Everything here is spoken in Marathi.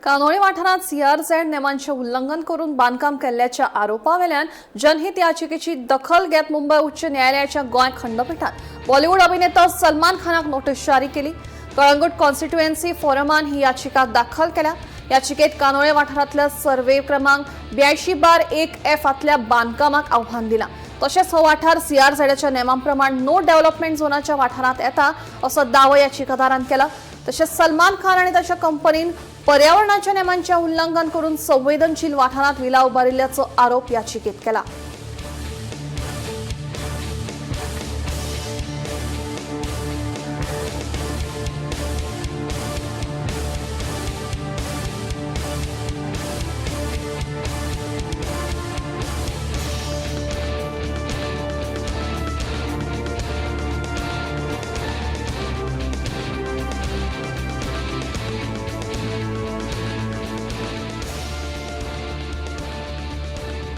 कानोळे वाठारात सीआरझेड नेमांचे उल्लंघन करून बांदकाम केल्ल्याच्या आरोपावेल्यान जनहित याचिकेची दखल घेत मुंबय उच्च न्यायालयाच्या गोंय खंडपीठान बॉलिवूड अभिनेता सलमान खानाक नोटीस जारी केली। कळंगूट कॉन्स्टिट्युएन्सी फोरमान ही याचिका दाखल केल्या। याचिकेत कानोळे वाठारातल्या सर्वे क्रमांक 82/1F आतल्या बांदकामाक आव्हान दिला। तशेंच हो वाठार सीआरझेडच्या नेमांप्रमाण नो डेव्हलपमेंट झोनाच्या वाठारात येता असो दावो याचिकादारान केला। तशेंच सलमान खान आणि त्याच्या कंपनीन पर्यावरणाच्या नेमांचे उल्लंघन करून संवेदनशील वाठारात विला उबारिल्ल्याचो आरोप याचिकेत केला।